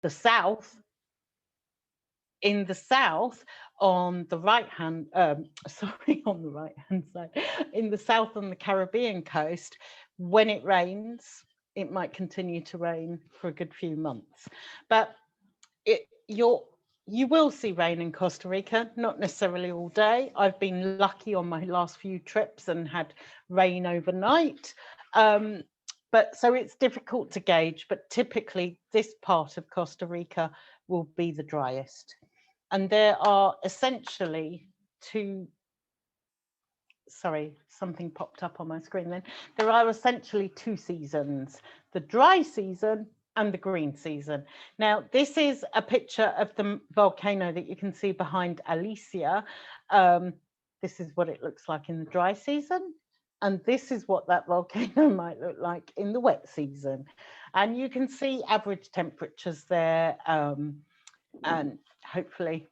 the south, in the south, on the right hand, sorry, on the right hand side, in the south on the Caribbean coast, when it rains, it might continue to rain for a good few months. But you will see rain in Costa Rica, not necessarily all day. I've been lucky on my last few trips and had rain overnight. But so it's difficult to gauge, but typically this part of Costa Rica will be the driest. And there are essentially two, sorry, something popped up on my screen then. There are essentially two seasons, the dry season and the green season. Now, this is a picture of the volcano that you can see behind Alicia. This is what it looks like in the dry season. And this is what that volcano might look like in the wet season. And you can see average temperatures there. And hopefully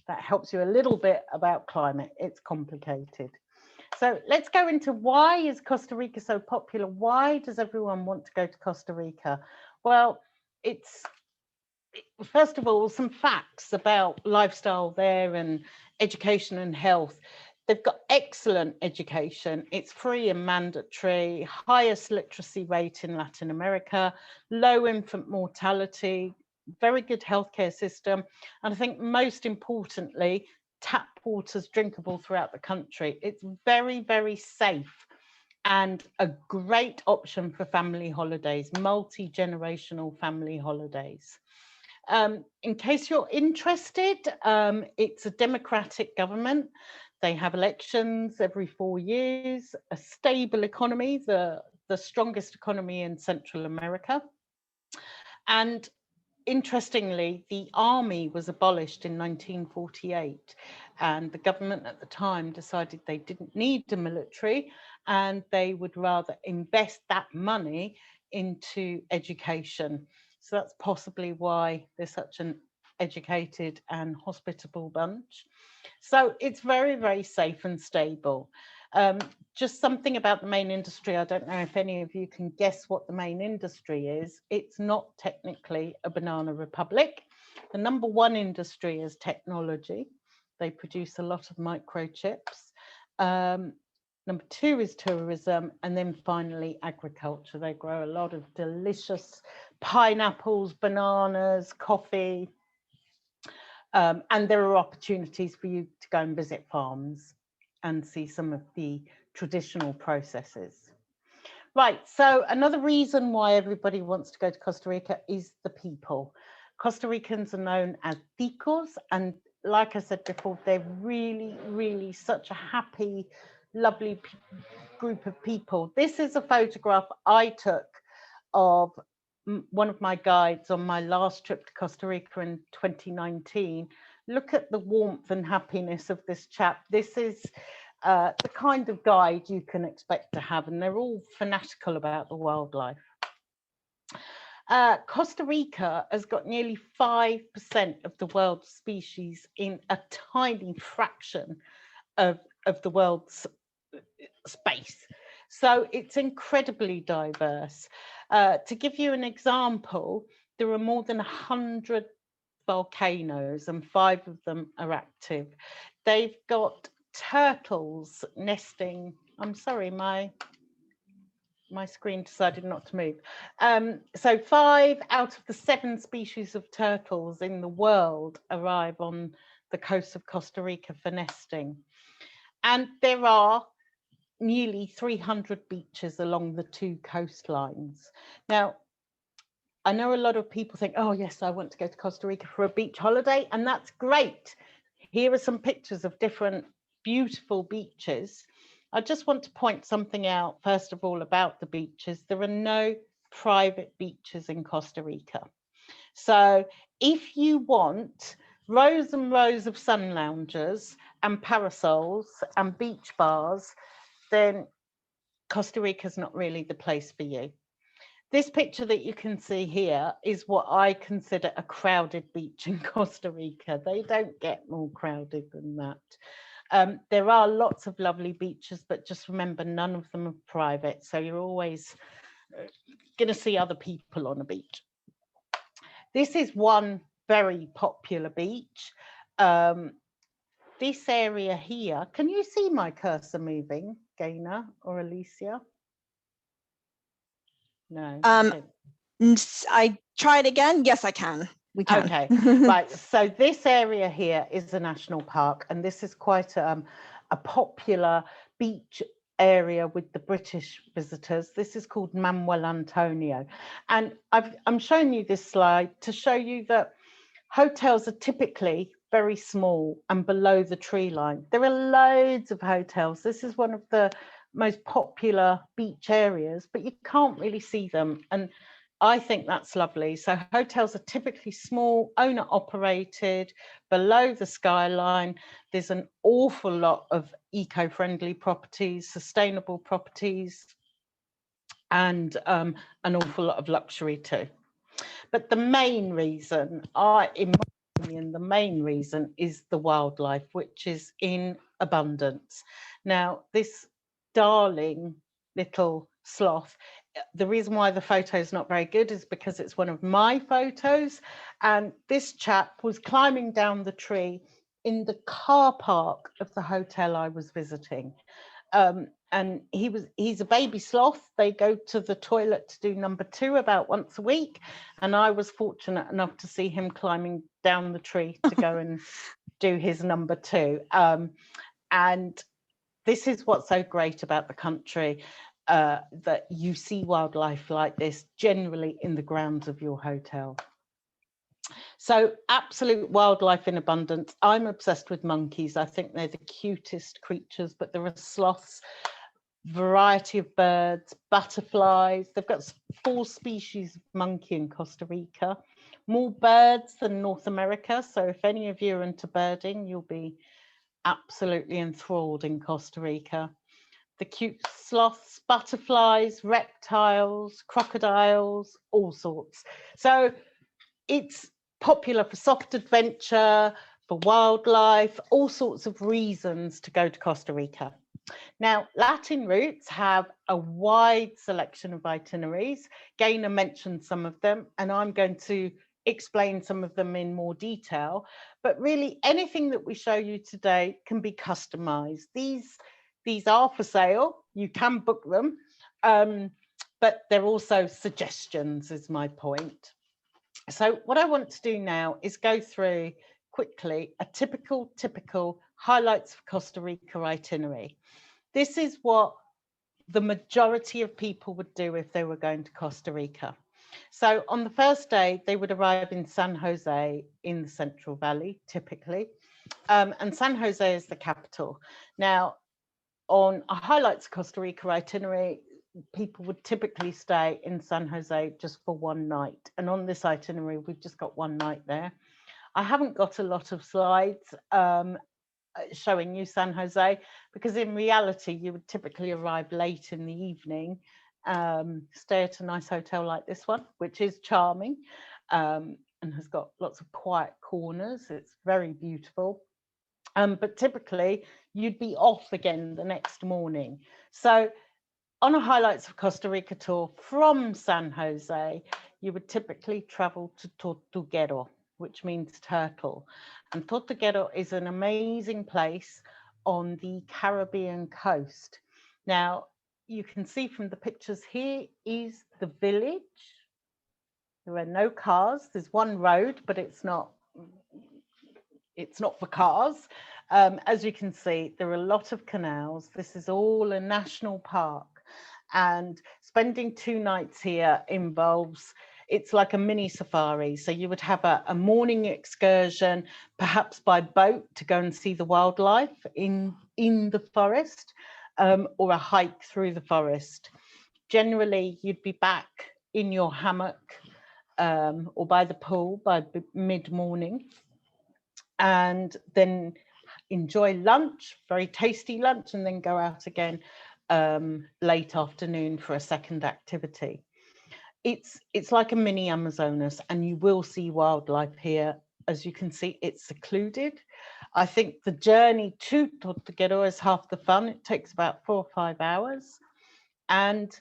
that helps you a little bit about climate. It's complicated. So let's go into why is Costa Rica so popular? Why does everyone want to go to Costa Rica? Well, it's first of all some facts about lifestyle there and education and health. They've got excellent education. It's free and mandatory, highest literacy rate in Latin America, low infant mortality, very good healthcare system. And I think most importantly, tap water's drinkable throughout the country. It's very, very safe and a great option for family holidays, multi-generational family holidays. In case you're interested, it's a democratic government. They have elections every 4 years, a stable economy, the strongest economy in Central America. And interestingly, the army was abolished in 1948, and the government at the time decided they didn't need the military and they would rather invest that money into education. So that's possibly why they're such an educated and hospitable bunch. So it's very, very safe and stable. Just something about the main industry. I don't know if any of you can guess what the main industry is. It's not technically a banana republic. The number one industry is technology. They produce a lot of microchips. Number two is tourism. And then finally, agriculture. They grow a lot of delicious pineapples, bananas, coffee. And there are opportunities for you to go and visit farms and see some of the traditional processes. Right, so another reason why everybody wants to go to Costa Rica is the people. Costa Ricans are known as ticos, and like I said before, they're really, really such a happy, lovely group of people. This is a photograph I took of one of my guides on my last trip to Costa Rica in 2019. Look at the warmth and happiness of this chap. This is the kind of guide you can expect to have, and they're all fanatical about the wildlife. Costa Rica has got nearly 5% of the world's species in a tiny fraction of the world's space. So it's incredibly diverse. To give you an example, there are more than 100 volcanoes and 5 of them are active. They've got turtles nesting. I'm sorry, my screen decided not to move. So 5 out of the 7 species of turtles in the world arrive on the coast of Costa Rica for nesting. And there are nearly 300 beaches along the 2 coastlines. Now, I know a lot of people think, oh yes, I want to go to Costa Rica for a beach holiday, and that's great. Here are some pictures of different beautiful beaches. I just want to point something out, first of all, about the beaches. There are no private beaches in Costa Rica. So if you want rows and rows of sun loungers and parasols and beach bars, then Costa Rica is not really the place for you. This picture that you can see here is what I consider a crowded beach in Costa Rica. They don't get more crowded than that. There are lots of lovely beaches, but just remember, none of them are private. So you're always going to see other people on a beach. This is one very popular beach. This area here, can you see my cursor moving, Gaynor or Alicia? No. I tried again. Yes, I can. We can. Okay, right. So this area here is a national park, and this is quite a popular beach area with the British visitors. This is called Manuel Antonio, and I'm showing you this slide to show you that hotels are typically very small and below the tree line. There are loads of hotels. This is one of the most popular beach areas, but you can't really see them. And I think that's lovely. So hotels are typically small, owner operated, below the skyline. There's an awful lot of eco-friendly properties, sustainable properties, and an awful lot of luxury too. But the main reason, in my opinion, the main reason is the wildlife, which is in abundance. Now, this darling little sloth, the reason why the photo is not very good is because it's one of my photos, and this chap was climbing down the tree in the car park of the hotel I was visiting. And he's a baby sloth. They go to the toilet to do number 2 about once a week, and I was fortunate enough to see him climbing down the tree to go and do his number 2. And this is what's so great about the country, that you see wildlife like this generally in the grounds of your hotel. So absolute wildlife in abundance. I'm obsessed with monkeys. I think they're the cutest creatures, but there are sloths, variety of birds, butterflies. They've got 4 species of monkey in Costa Rica, more birds than North America. So if any of you are into birding, you'll be absolutely enthralled in Costa Rica. The cute sloths, butterflies, reptiles, crocodiles, all sorts. So it's popular for soft adventure, for wildlife, all sorts of reasons to go to Costa Rica. Now, Latin routes have a wide selection of itineraries. Gaynor mentioned some of them, and I'm going to explain some of them in more detail. But really, anything that we show you today can be customized. These are for sale. You can book them, but they're also suggestions, is my point. So what I want to do now is go through quickly a typical highlights of Costa Rica itinerary. This is what the majority of people would do if they were going to Costa Rica. So on the first day, they would arrive in San Jose in the Central Valley, typically. And San Jose is the capital. Now, on a highlights Costa Rica itinerary, people would typically stay in San Jose just for one night. And on this itinerary, we've just got one night there. I haven't got a lot of slides showing you San Jose, because in reality, you would typically arrive late in the evening, stay at a nice hotel like this one, which is charming, and has got lots of quiet corners. It's very beautiful. But typically you'd be off again the next morning. So on a highlights of Costa Rica tour from San Jose, you would typically travel to Tortuguero, which means turtle. And Tortuguero is an amazing place on the Caribbean coast. Now, you can see from the pictures here is the village. There are no cars. There's one road, but it's not for cars. As you can see, there are a lot of canals. This is all a national park, and spending 2 nights here involves, it's like a mini safari. So you would have a morning excursion, perhaps by boat, to go and see the wildlife in the forest, or a hike through the forest. Generally, you'd be back in your hammock or by the pool by mid-morning, and then enjoy lunch, very tasty lunch, and then go out again late afternoon for a second activity. It's like a mini Amazonas, and you will see wildlife here. As you can see, it's secluded. I think the journey to Tortuguero is half the fun. It takes about 4 or 5 hours, and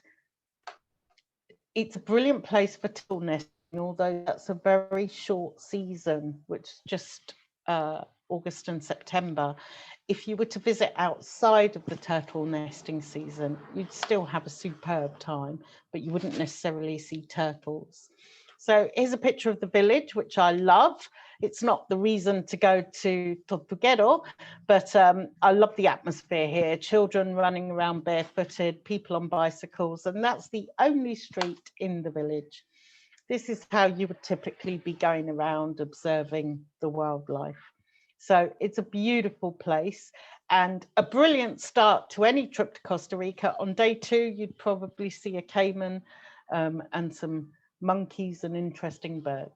it's a brilliant place for stillness. although that's a very short season, which is just August and September. If you were to visit outside of the turtle nesting season, you'd still have a superb time, but you wouldn't necessarily see turtles. So here's a picture of the village, which I love. It's not the reason to go to Tortuguero, but I love the atmosphere here. Children running around barefooted, people on bicycles, and that's the only street in the village. This is how you would typically be going around observing the wildlife. So it's a beautiful place and a brilliant start to any trip to Costa Rica. On day 2, you'd probably see a caiman and some monkeys and interesting birds.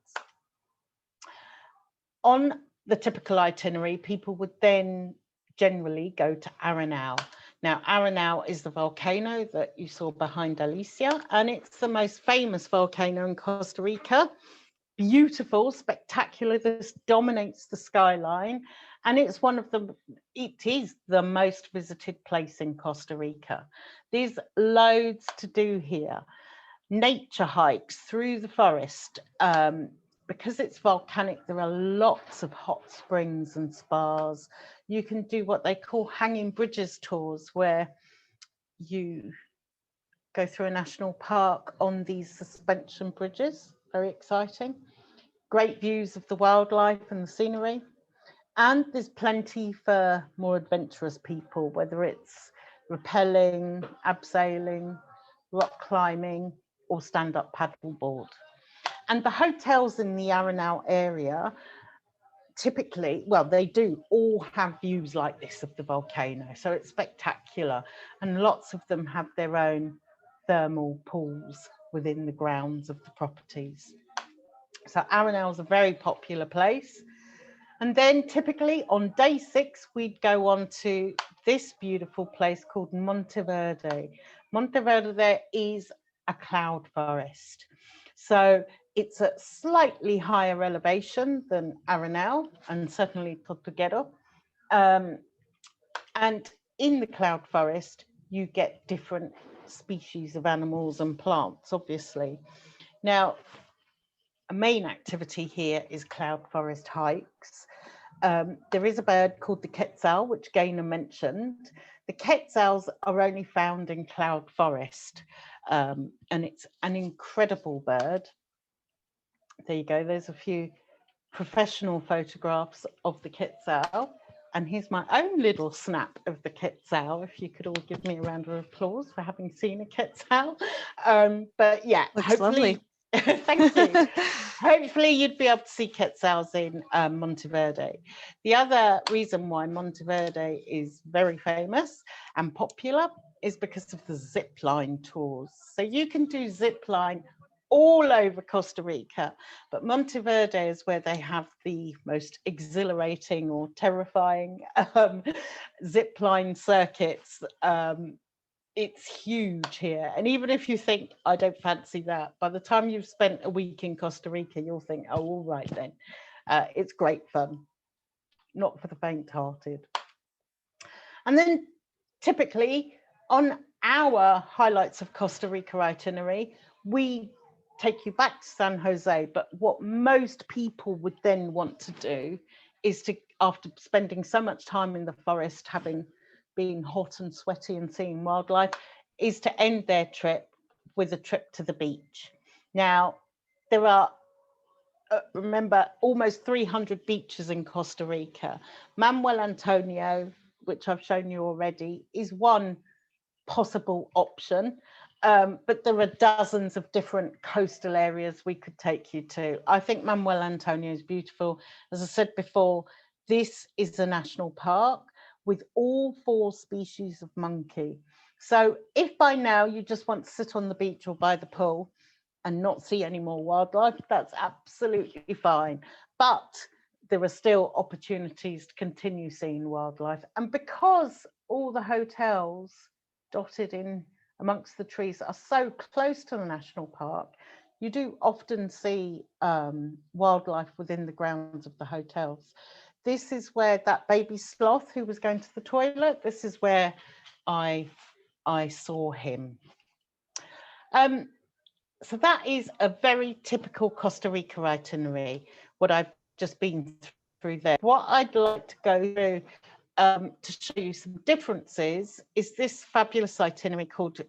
On the typical itinerary, people would then generally go to Arenal. Now, Arenal is the volcano that you saw behind Alicia, and it's the most famous volcano in Costa Rica. Beautiful, spectacular. This dominates the skyline, and it is the most visited place in Costa Rica. There's loads to do here. Nature hikes through the forest. Because it's volcanic, there are lots of hot springs and spas. You can do what they call hanging bridges tours, where you go through a national park on these suspension bridges. Very exciting. Great views of the wildlife and the scenery. And there's plenty for more adventurous people, whether it's rappelling, abseiling, rock climbing, or stand-up paddleboard. And the hotels in the Arenal area typically, well, they do all have views like this of the volcano. So it's spectacular. And lots of them have their own thermal pools within the grounds of the properties. So Arenal is a very popular place. And then typically on day 6, we'd go on to this beautiful place called Monteverde. Monteverde is a cloud forest. So it's at slightly higher elevation than Arenal and certainly Tortuguero. And in the cloud forest, you get different species of animals and plants, obviously. Now, a main activity here is cloud forest hikes. There is a bird called the quetzal, which Gaynor mentioned. The quetzals are only found in cloud forest, and it's an incredible bird. There you go. There's a few professional photographs of the quetzal. And here's my own little snap of the quetzal. If you could all give me a round of applause for having seen a quetzal. But yeah, Looks hopefully, lovely. thank you. Hopefully you'd be able to see quetzals in Monteverde. The other reason why Monteverde is very famous and popular is because of the zip line tours. So you can do zip line all over Costa Rica, but Monteverde is where they have the most exhilarating or terrifying zip line circuits. It's huge here. And even if you think, I don't fancy that, by the time you've spent a week in Costa Rica, you'll think, oh, all right then. It's great fun, not for the faint-hearted. And then typically on our highlights of Costa Rica itinerary, we take you back to San Jose, but what most people would then want to do is to, after spending so much time in the forest, having being hot and sweaty and seeing wildlife, is to end their trip with a trip to the beach. Now, there are, remember, almost 300 beaches in Costa Rica. Manuel Antonio, which I've shown you already, is one possible option. But there are dozens of different coastal areas we could take you to. I think Manuel Antonio is beautiful. As I said before, this is a national park with all 4 species of monkey. So if by now you just want to sit on the beach or by the pool and not see any more wildlife, that's absolutely fine. But there are still opportunities to continue seeing wildlife. And because all the hotels dotted in amongst the trees are so close to the national park, you do often see wildlife within the grounds of the hotels. This is where that baby sloth who was going to the toilet, this is where I saw him. So that is a very typical Costa Rica itinerary, what I've just been through there. What I'd like to go through to show you some differences is this fabulous itinerary called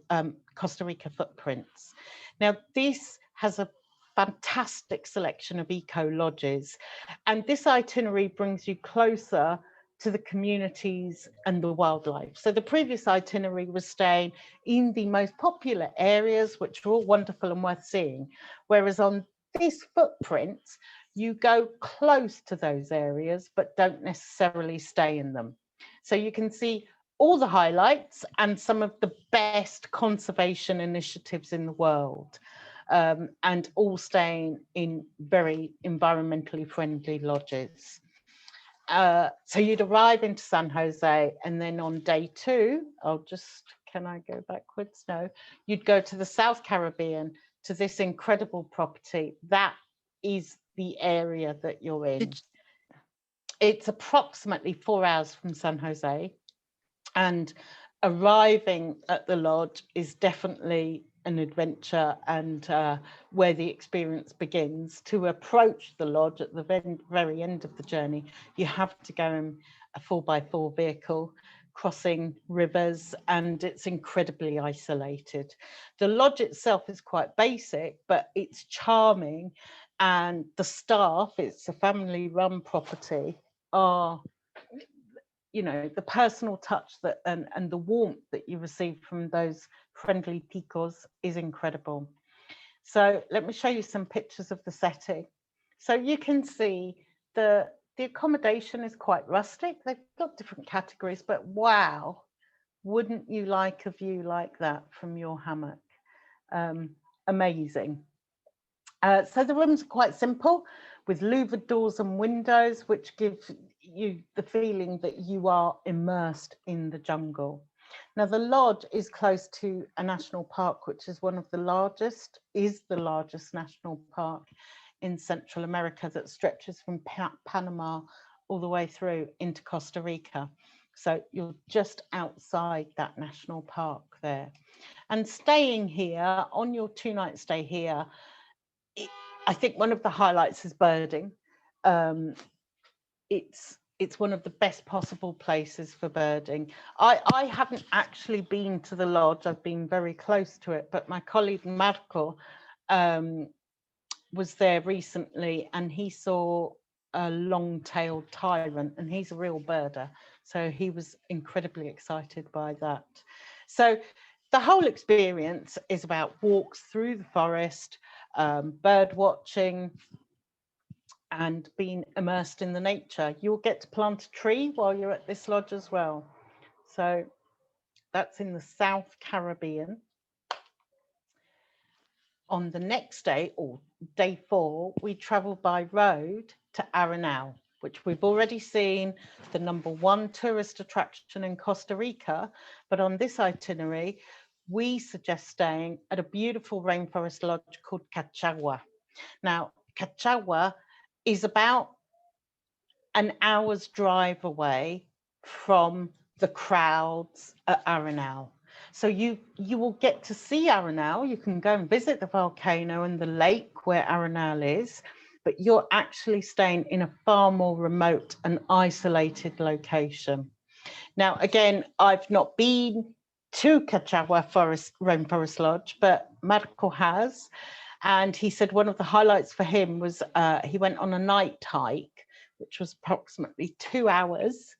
Costa Rica Footprints. Now, this has a fantastic selection of eco lodges, and this itinerary brings you closer to the communities and the wildlife. So the previous itinerary was staying in the most popular areas, which are all wonderful and worth seeing, whereas on this Footprints, you go close to those areas, but don't necessarily stay in them. So you can see all the highlights and some of the best conservation initiatives in the world, and all staying in very environmentally friendly lodges. So you'd arrive into San Jose, and then on day 2, can I go backwards? No, you'd go to the South Caribbean, to this incredible property. That is the area that you're in. It's approximately 4 hours from San Jose, and arriving at the lodge is definitely an adventure, and where the experience begins. To approach the lodge at the very end of the journey, you have to go in a 4x4 vehicle, crossing rivers, and it's incredibly isolated. The lodge itself is quite basic, but it's charming, and the staff, it's a family-run property, are, you know, the personal touch that and the warmth that you receive from those friendly ticos is incredible. So let me show you some pictures of the setting. So you can see the accommodation is quite rustic. They've got different categories, but wow, wouldn't you like a view like that from your hammock? Amazing. So the rooms are quite simple, with louvered doors and windows, which give you the feeling that you are immersed in the jungle. Now, the lodge is close to a national park, which is the largest national park in Central America, that stretches from Panama all the way through into Costa Rica. So you're just outside that national park there. And staying here, on your 2-night stay here, I think one of the highlights is birding. It's one of the best possible places for birding. I haven't actually been to the lodge. I've been very close to it, but my colleague Marco was there recently, and he saw a long-tailed tyrant, and he's a real birder, so he was incredibly excited by that. So the whole experience is about walks through the forest, bird watching, and being immersed in the nature. You'll get to plant a tree while you're at this lodge as well. So that's in the South Caribbean. On the next day, or day 4, we travel by road to Arenal, which we've already seen, the #1 tourist attraction in Costa Rica. But on this itinerary, we suggest staying at a beautiful rainforest lodge called Cachagua. Now, Cachagua is about an hour's drive away from the crowds at Arenal. So you will get to see Arenal. You can go and visit the volcano and the lake where Arenal is, but you're actually staying in a far more remote and isolated location. Now, again, I've not been to Cachagua Rainforest Lodge, but Marco has. And he said one of the highlights for him was he went on a night hike, which was approximately 2 hours,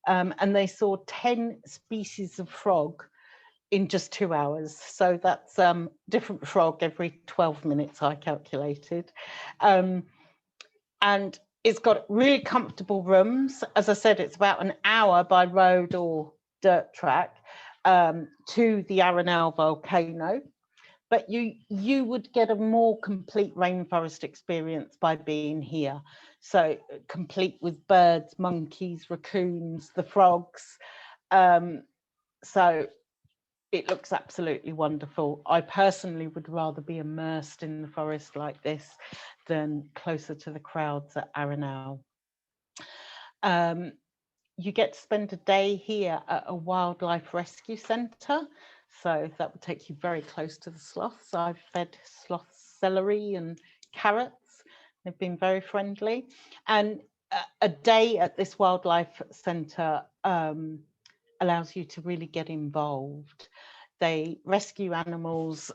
and they saw 10 species of frog in just 2 hours. So that's different frog every 12 minutes, I calculated. And it's got really comfortable rooms. As I said, it's about an hour by road or dirt track to the Arenal volcano. But you would get a more complete rainforest experience by being here. So complete with birds, monkeys, raccoons, the frogs. So it looks absolutely wonderful. I personally would rather be immersed in the forest like this than closer to the crowds at Arenal. You get to spend a day here at a wildlife rescue centre. So that would take you very close to the sloths. I've fed sloths celery and carrots. They've been very friendly. And a day at this wildlife centre allows you to really get involved. They rescue animals,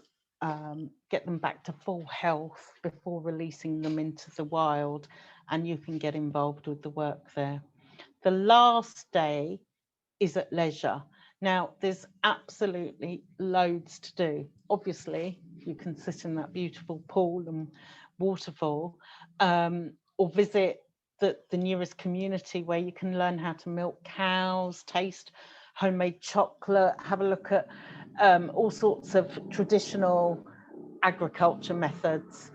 get them back to full health before releasing them into the wild, and you can get involved with the work there. The last day is at leisure. Now, there's absolutely loads to do. Obviously, you can sit in that beautiful pool and waterfall, or visit the nearest community where you can learn how to milk cows, taste homemade chocolate, have a look at all sorts of traditional agriculture methods,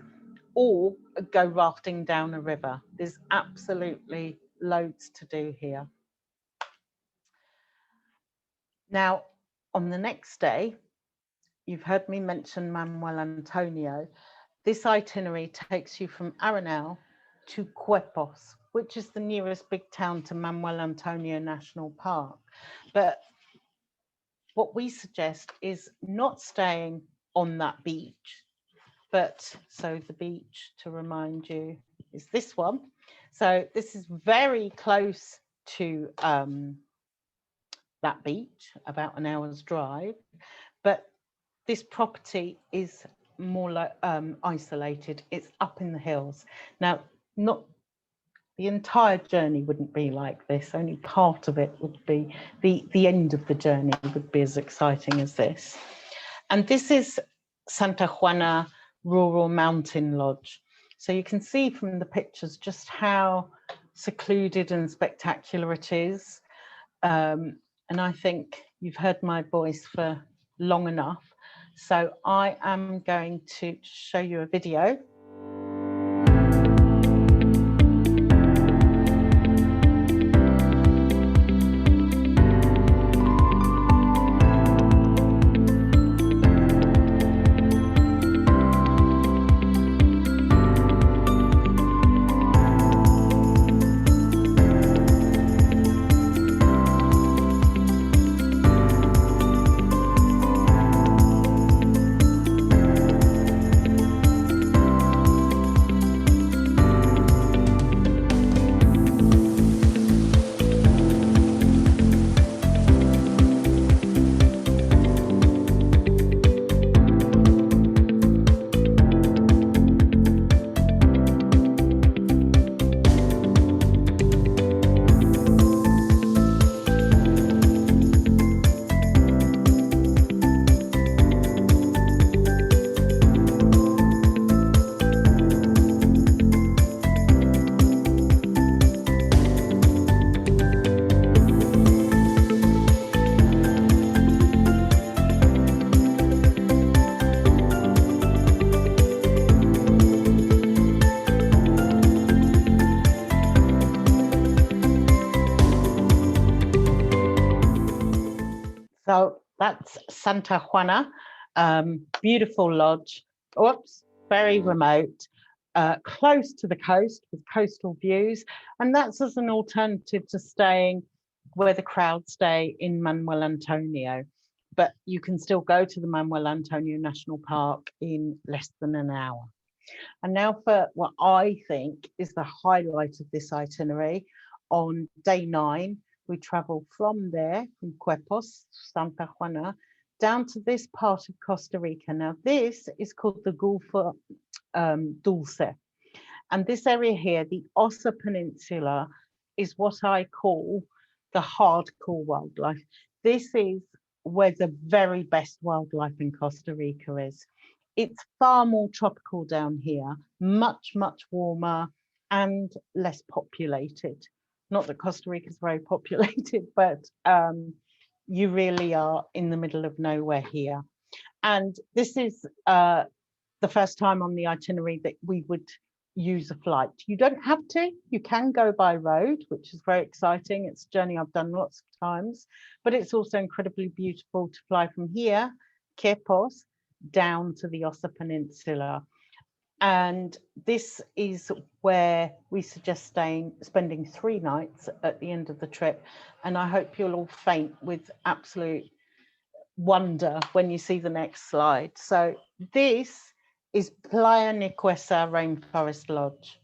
or go rafting down a river. There's absolutely loads to do here. Now, on the next day, you've heard me mention Manuel Antonio. This itinerary takes you from Arenal to Quepos, which is the nearest big town to Manuel Antonio National Park. But what we suggest is not staying on that beach, but so the beach, to remind you, is this one. So this is very close to that beach, about an hour's drive, but this property is more like isolated. It's up in the hills. Now, not the entire journey wouldn't be like this. Only part of it would be, the end of the journey would be as exciting as this. And this is Santa Juana Rural Mountain Lodge. So you can see from the pictures just how secluded and spectacular it is. And I think you've heard my voice for long enough. So I am going to show you a video. So that's Santa Juana, beautiful lodge. Oops, very remote, close to the coast with coastal views. And that's as an alternative to staying where the crowd stay in Manuel Antonio. But you can still go to the Manuel Antonio National Park in less than an hour. And now for what I think is the highlight of this itinerary. On day 9, we travel from there, from Quepos, Santa Juana, down to this part of Costa Rica. Now, this is called the Golfo Dulce. And this area here, the Osa Peninsula, is what I call the hardcore wildlife. This is where the very best wildlife in Costa Rica is. It's far more tropical down here, much, much warmer and less populated. Not that Costa Rica is very populated, but you really are in the middle of nowhere here. And this is the first time on the itinerary that we would use a flight. You don't have to, you can go by road, which is very exciting. It's a journey I've done lots of times, but it's also incredibly beautiful to fly from here, Quepos, down to the Osa Peninsula. And this is where we suggest spending 3 nights at the end of the trip. And I hope you'll all faint with absolute wonder when you see the next slide. So this is Playa Nicuesa Rainforest Lodge.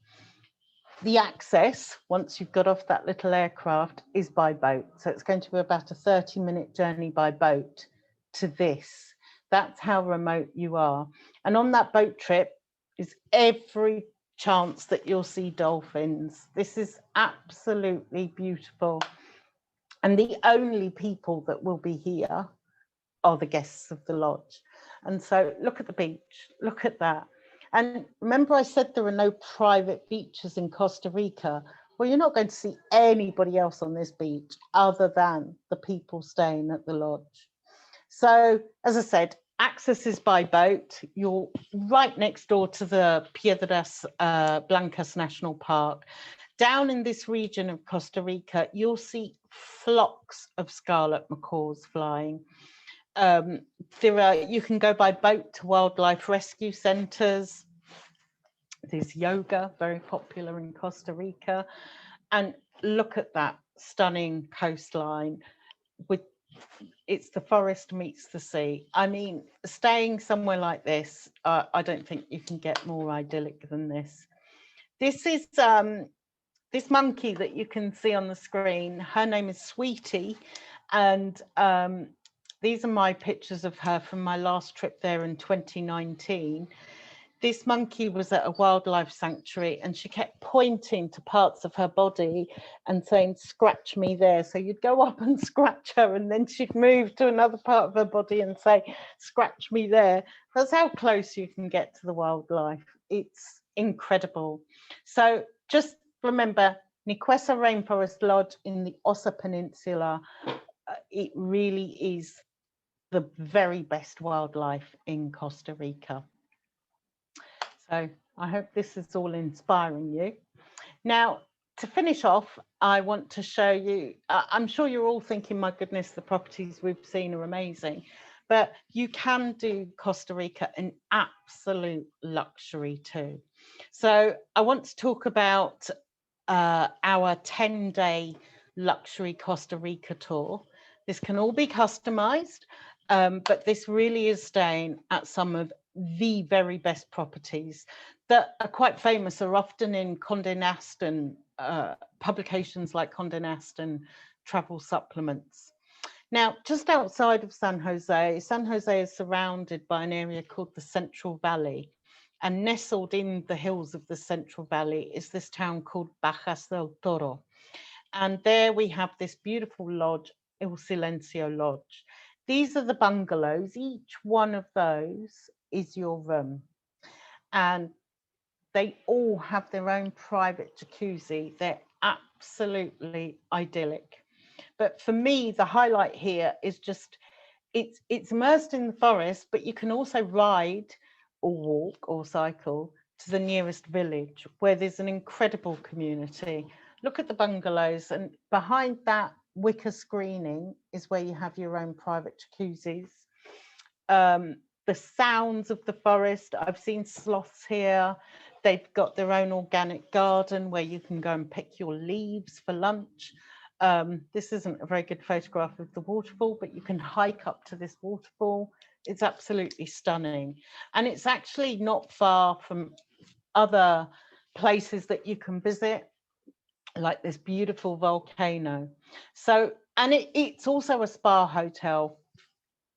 The access, once you've got off that little aircraft, is by boat. So it's going to be about a 30-minute journey by boat to this. That's how remote you are. And on that boat trip is every chance that you'll see dolphins. This is absolutely beautiful. And the only people that will be here are the guests of the lodge. And so look at the beach, look at that. And remember I said there are no private beaches in Costa Rica. Well, you're not going to see anybody else on this beach other than the people staying at the lodge. So, as I said, access is by boat. You're right next door to the Piedras Blancas National Park. Down in this region of Costa Rica, you'll see flocks of scarlet macaws flying. You can go by boat to wildlife rescue centres. There's yoga, very popular in Costa Rica. And look at that stunning coastline with it's the forest meets the sea. I mean, staying somewhere like this, I don't think you can get more idyllic than this. This is this monkey that you can see on the screen. Her name is Sweetie, and these are my pictures of her from my last trip there in 2019. This monkey was at a wildlife sanctuary and she kept pointing to parts of her body and saying, scratch me there. So you'd go up and scratch her and then she'd move to another part of her body and say, scratch me there. That's how close you can get to the wildlife. It's incredible. So just remember, Nicuesa Rainforest Lodge in the Osa Peninsula, it really is the very best wildlife in Costa Rica. So I hope this is all inspiring you. Now, to finish off, I want to show you, I'm sure you're all thinking, my goodness, the properties we've seen are amazing, but you can do Costa Rica in absolute luxury too. So I want to talk about our 10-day luxury Costa Rica tour. This can all be customized, but this really is staying at some of the very best properties that are quite famous, are often in Condé Nast and publications like Condé Nast and travel supplements. Now, just outside of San Jose is surrounded by an area called the Central Valley, and nestled in the hills of the Central Valley is this town called Bajas del Toro. And there we have this beautiful lodge, El Silencio Lodge. These are the bungalows. Each one of those is your room. And they all have their own private jacuzzi. They're absolutely idyllic. But for me, the highlight here is just, it's immersed in the forest, but you can also ride or walk or cycle to the nearest village where there's an incredible community. Look at the bungalows, and behind that wicker screening is where you have your own private jacuzzis. The sounds of the forest, I've seen sloths here. They've got their own organic garden where you can go and pick your leaves for lunch. This isn't a very good photograph of the waterfall, but you can hike up to this waterfall. It's absolutely stunning. And it's actually not far from other places that you can visit, like this beautiful volcano. So, and it's also a spa hotel.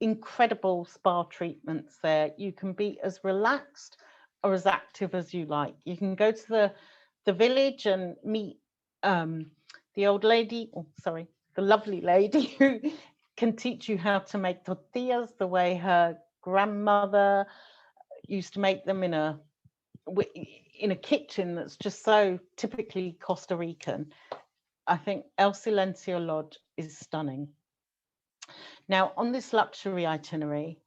Incredible spa treatments there. You can be as relaxed or as active as you like. You can go to the village and meet the old lady, the lovely lady who can teach you how to make tortillas the way her grandmother used to make them in a kitchen that's just so typically Costa Rican. I think El Silencio Lodge is stunning. Now, on this luxury itinerary,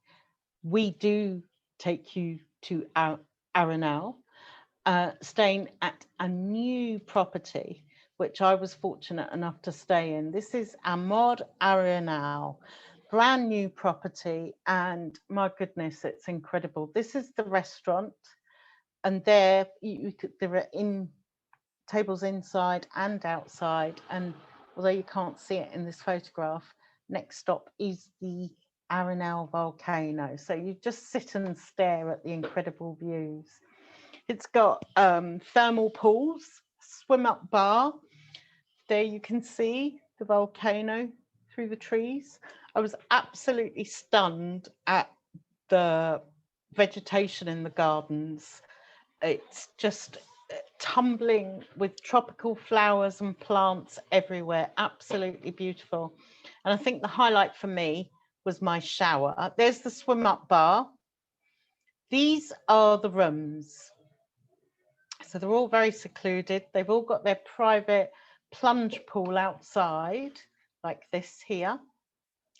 we do take you to Arenal, staying at a new property, which I was fortunate enough to stay in. This is Amor Arenal, brand new property, and my goodness, it's incredible. This is the restaurant, and there there are tables inside and outside, and although you can't see it in this photograph, next stop is the Arenal volcano. So you just sit and stare at the incredible views. It's got thermal pools, swim up bar. There you can see the volcano through the trees. I was absolutely stunned at the vegetation in the gardens. It's just tumbling with tropical flowers and plants everywhere. Absolutely beautiful. And I think the highlight for me was my shower. There's the swim up bar. These are the rooms. So they're all very secluded. They've all got their private plunge pool outside, like this here.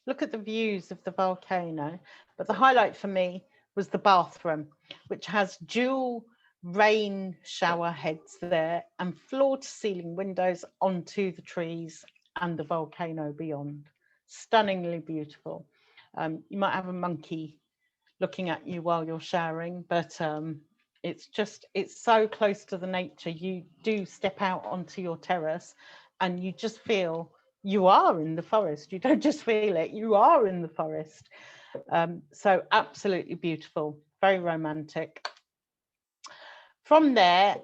Look at the views of the volcano. But the highlight for me was the bathroom, which has dual rain shower heads there and floor to ceiling windows onto the trees and the volcano beyond. Stunningly beautiful. You might have a monkey looking at you while you're showering, but it's so close to the nature. You do step out onto your terrace and you just feel you are in the forest. You don't just feel it, you are in the forest. So absolutely beautiful, very romantic. From there,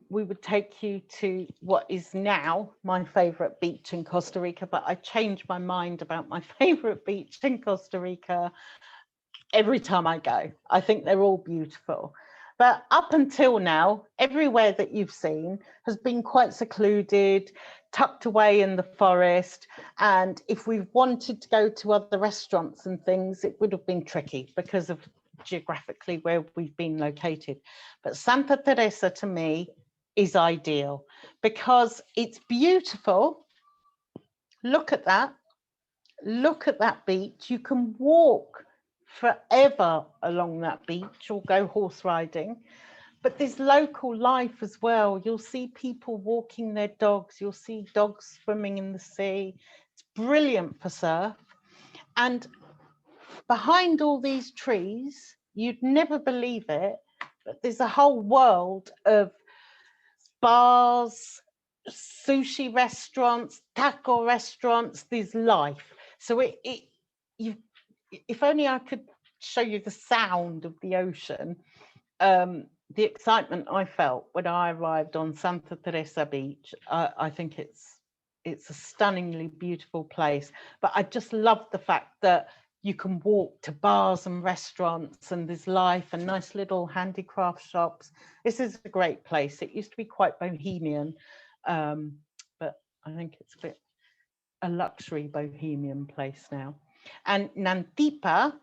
we would take you to what is now my favorite beach in Costa Rica, but I change my mind about my favorite beach in Costa Rica every time I go. I think they're all beautiful. But up until now, everywhere that you've seen has been quite secluded, tucked away in the forest. And if we wanted to go to other restaurants and things, it would have been tricky because of geographically where we've been located. But Santa Teresa to me is ideal because it's beautiful. Look at that. Look at that beach. You can walk forever along that beach or go horse riding, but there's local life as well. You'll see people walking their dogs, you'll see dogs swimming in the sea. It's brilliant for surf. And behind all these trees, you'd never believe it, but there's a whole world of bars, sushi restaurants, taco restaurants. There's life. So you, if only I could show you the sound of the ocean, the excitement I felt when I arrived on Santa Teresa Beach. I think it's a stunningly beautiful place. But I just love the fact that you can walk to bars and restaurants and there's life and nice little handicraft shops. This is a great place. It used to be quite bohemian, but I think it's a luxury bohemian place now. And Nantipa,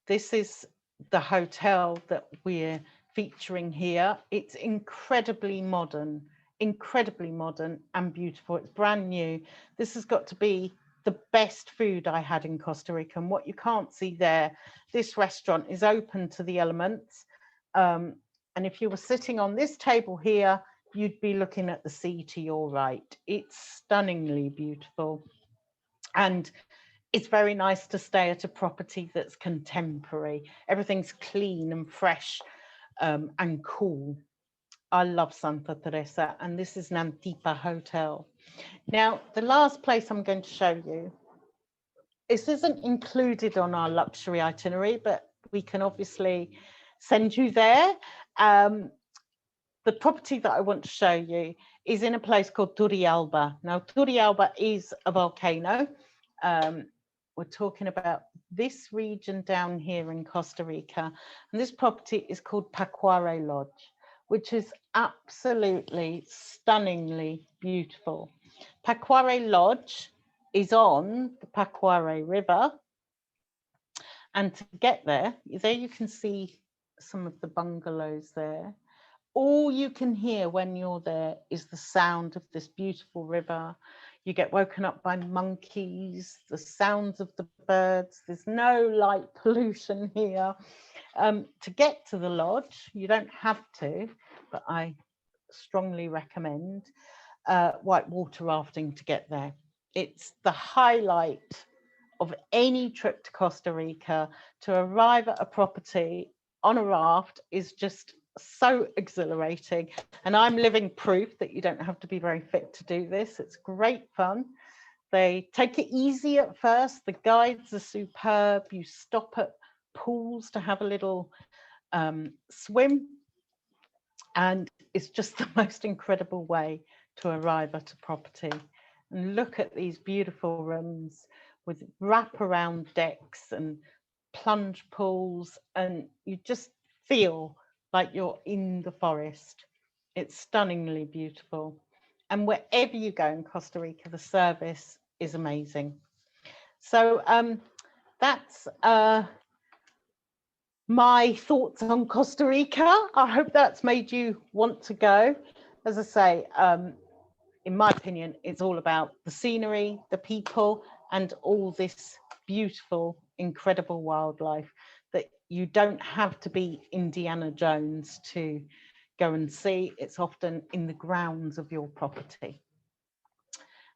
this is the hotel that we're featuring here. It's incredibly modern and beautiful. It's brand new. This has got to be the best food I had in Costa Rica. And what you can't see there, this restaurant is open to the elements. And if you were sitting on this table here, you'd be looking at the sea to your right. It's stunningly beautiful. And it's very nice to stay at a property that's contemporary. Everything's clean and fresh and cool. I love Santa Teresa, and this is Nantipa Hotel. Now, the last place I'm going to show you, this isn't included on our luxury itinerary, but we can obviously send you there. The property that I want to show you is in a place called Turrialba. Now, Turrialba is a volcano. We're talking about this region down here in Costa Rica. And this property is called Pacuare Lodge, which is absolutely stunningly beautiful. Pacuare Lodge is on the Pacuare River. And to get there you can see some of the bungalows there. All you can hear when you're there is the sound of this beautiful river. You get woken up by monkeys, the sounds of the birds. There's no light pollution here. To get to the lodge, you don't have to, but I strongly recommend white water rafting to get there. It's the highlight of any trip to Costa Rica. To arrive at a property on a raft is just so exhilarating, and I'm living proof that you don't have to be very fit to do this. It's great fun. They take it easy at first. The guides are superb. You stop at pools to have a little swim, and it's just the most incredible way to arrive at a property. And look at these beautiful rooms with wraparound decks and plunge pools, and you just feel like you're in the forest. It's stunningly beautiful. And wherever you go in Costa Rica, the service is amazing. So that's my thoughts on Costa Rica. I hope that's made you want to go. As I say, in my opinion, it's all about the scenery, the people, and all this beautiful, incredible wildlife that you don't have to be Indiana Jones to go and see. It's often in the grounds of your property.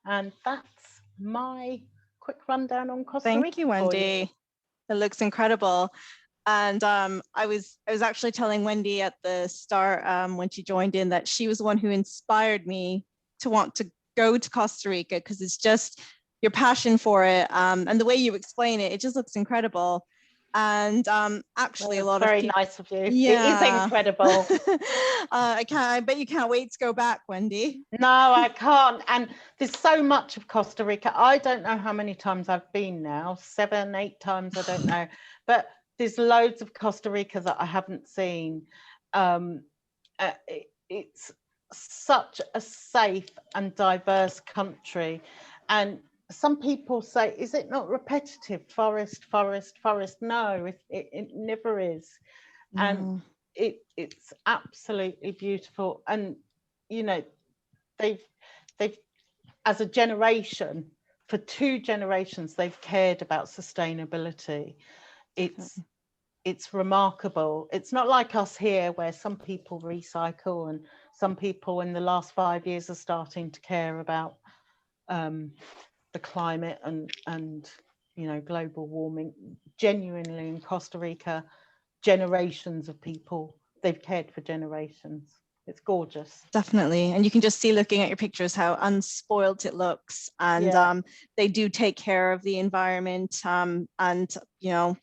And that's my quick rundown on Costa Rica. Thank you, Wendy. It looks incredible. And I was actually telling Wendy at the start when she joined in that she was the one who inspired me to want to go to Costa Rica, because it's just your passion for it and the way you explain it, it just looks incredible. And actually, a lot of people, nice of you. Yeah. It is incredible. I bet you can't wait to go back, Wendy. No, I can't. And there's so much of Costa Rica. I don't know how many times I've been now, 7, 8 times, I don't know. But there's loads of Costa Rica that I haven't seen. It's such a safe and diverse country. And some people say, is it not repetitive? Forest, forest, forest. No, it never is. No. And it's absolutely beautiful. And, you know, they've as a generation, for 2 generations, they've cared about sustainability. It's remarkable. It's not like us here where some people recycle and some people in the last 5 years are starting to care about the climate and you know, global warming. Genuinely in Costa Rica, generations of people, they've cared for generations. It's gorgeous. Definitely. And you can just see, looking at your pictures, how unspoilt it looks. And they do take care of the environment, and, you know,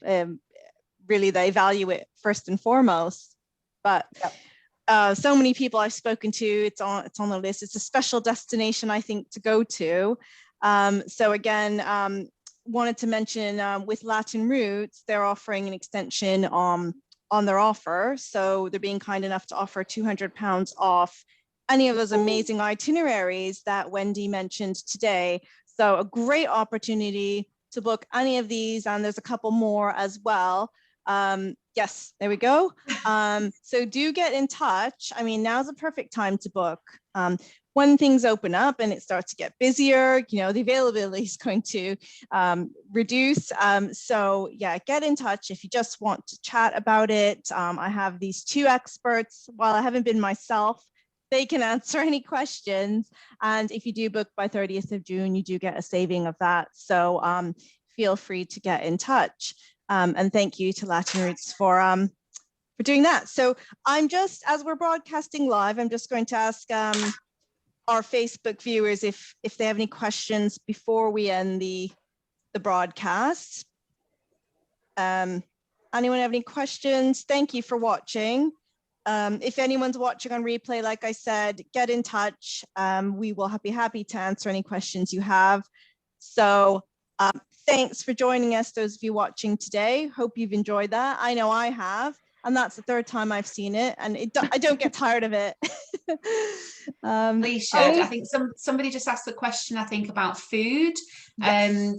really they value it first and foremost. But so many people I've spoken to, it's on the list. It's a special destination, I think, to go to. So again, wanted to mention with Latin Roots, they're offering an extension on their offer. So they're being kind enough to offer £200 off any of those amazing itineraries that Wendy mentioned today. So a great opportunity to book any of these, and there's a couple more as well. Yes, there we go. So do get in touch. I mean, now's the perfect time to book. When things open up and it starts to get busier, you know, the availability is going to reduce. So yeah, get in touch if you just want to chat about it. I have these 2 experts. While I haven't been myself, they can answer any questions. And if you do book by 30th of June, you do get a saving of that. So feel free to get in touch. And thank you to Latin Roots for doing that. So I'm just, as we're broadcasting live, I'm just going to ask our Facebook viewers if they have any questions before we end the broadcast. Anyone have any questions? Thank you for watching. If anyone's watching on replay, like I said, get in touch. We will be happy to answer any questions you have. So thanks for joining us, those of you watching today. Hope you've enjoyed that. I know I have. And that's the 3rd time I've seen it, and I don't get tired of it. You should. I think somebody just asked the question, I think, about food. Yes.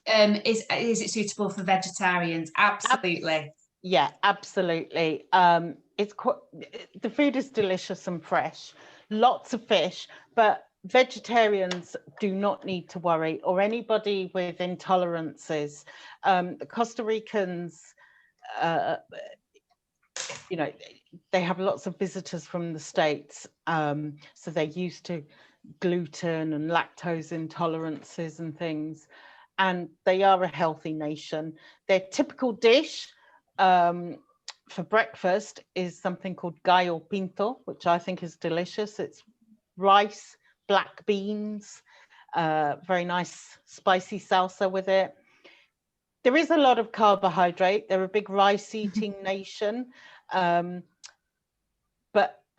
Is it suitable for vegetarians? Absolutely. Yeah, absolutely. It's the food is delicious and fresh. Lots of fish, but vegetarians do not need to worry, or anybody with intolerances. The Costa Ricans, you know, they have lots of visitors from the States, so they're used to gluten and lactose intolerances and things, and they are a healthy nation. Their typical dish for breakfast is something called gallo pinto, which I think is delicious. It's rice, black beans, very nice spicy salsa with it. There is a lot of carbohydrate. They're a big rice eating nation, but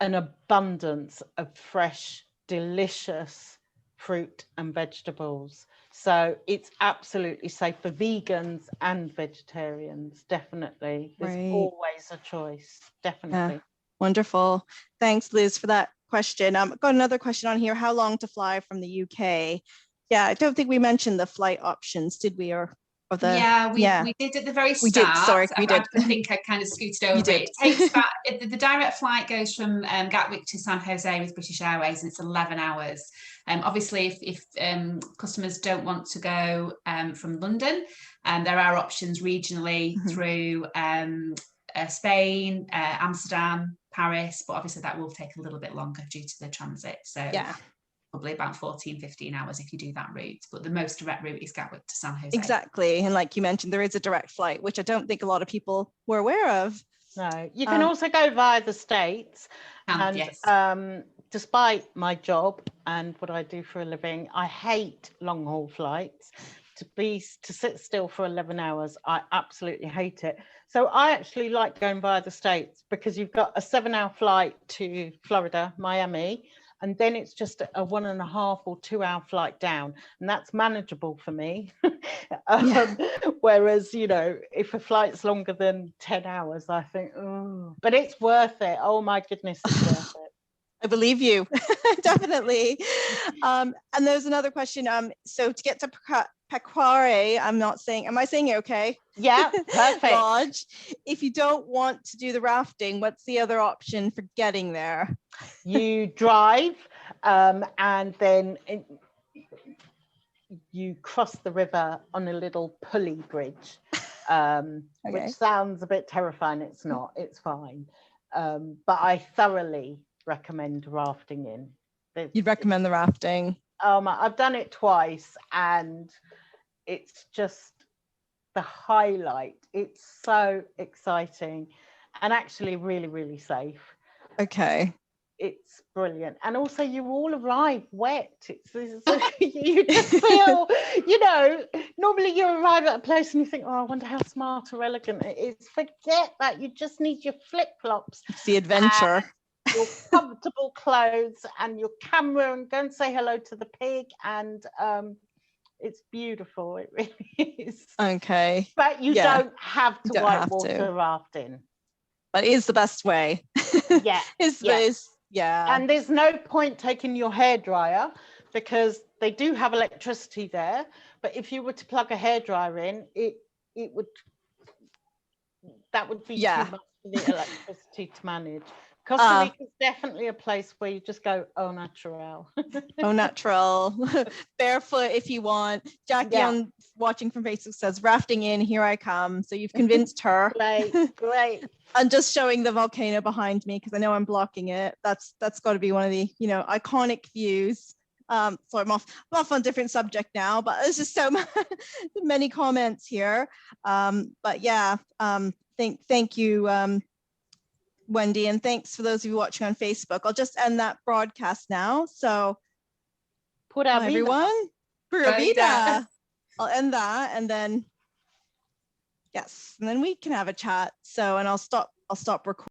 an abundance of fresh, delicious fruit and vegetables. So it's absolutely safe for vegans and vegetarians, definitely. There's always a choice, definitely. Yeah. Wonderful. Thanks, Liz, for that question. I've got another question on here. How long to fly from the UK? Yeah, I don't think we mentioned the flight options, did we? We did at the very start. We did. I think I kind of scooted over it. It takes about, the direct flight goes from Gatwick to San Jose with British Airways, and it's 11 hours. Obviously, if customers don't want to go from London, there are options regionally through Spain, Amsterdam, Paris, but obviously that will take a little bit longer due to the transit. So yeah, probably about 14-15 hours if you do that route, but the most direct route is Gatwick to San Jose. Exactly. And like you mentioned, there is a direct flight, which I don't think a lot of people were aware of. No, you can also go via the States. And yes. Despite my job and what I do for a living, I hate long haul flights. To sit still for 11 hours, I absolutely hate it. So I actually like going via the States, because you've got a 7-hour flight to Florida, Miami, and then it's just a 1.5 or 2 hour flight down, and that's manageable for me. Whereas, you know, if a flight's longer than 10 hours, I think, oh, but it's worth it. Oh my goodness, it's worth it. I believe you, definitely. And there's another question. So to get to Pequare, am I saying it okay? Yeah, perfect. Lodge. If you don't want to do the rafting, what's the other option for getting there? You drive, and then you cross the river on a little pulley bridge, which sounds a bit terrifying. It's not. It's fine. But I thoroughly recommend rafting in. You'd recommend the rafting? I've done it twice, and it's just the highlight. It's so exciting and actually really, really safe. Okay. It's brilliant. And also you all arrive wet. You just feel, you know, normally you arrive at a place and you think, oh, I wonder how smart or elegant it is. Forget that. You just need your flip-flops. It's the adventure. Your comfortable clothes and your camera, and go and say hello to the pig, and it's beautiful. It really is. Okay. But you don't have to whitewater rafting. But it is the best way. Yeah. And there's no point taking your hairdryer, because they do have electricity there. But if you were to plug a hairdryer in, that would be too much for the electricity to manage. Costa Rica is definitely a place where you just go au natural. Au natural. Barefoot if you want. Jackie on watching from Facebook says, rafting in, here I come. So you've convinced her. Great. I'm just showing the volcano behind me because I know I'm blocking it. That's got to be one of the, you know, iconic views. So I'm off on a different subject now, but there's just so many comments here. But yeah, thank you, Wendy, and thanks for those of you watching on Facebook. I'll just end that broadcast now. So, Pura vida. Everyone, Pura vida. I'll end that, and then and then we can have a chat. So, and I'll stop recording.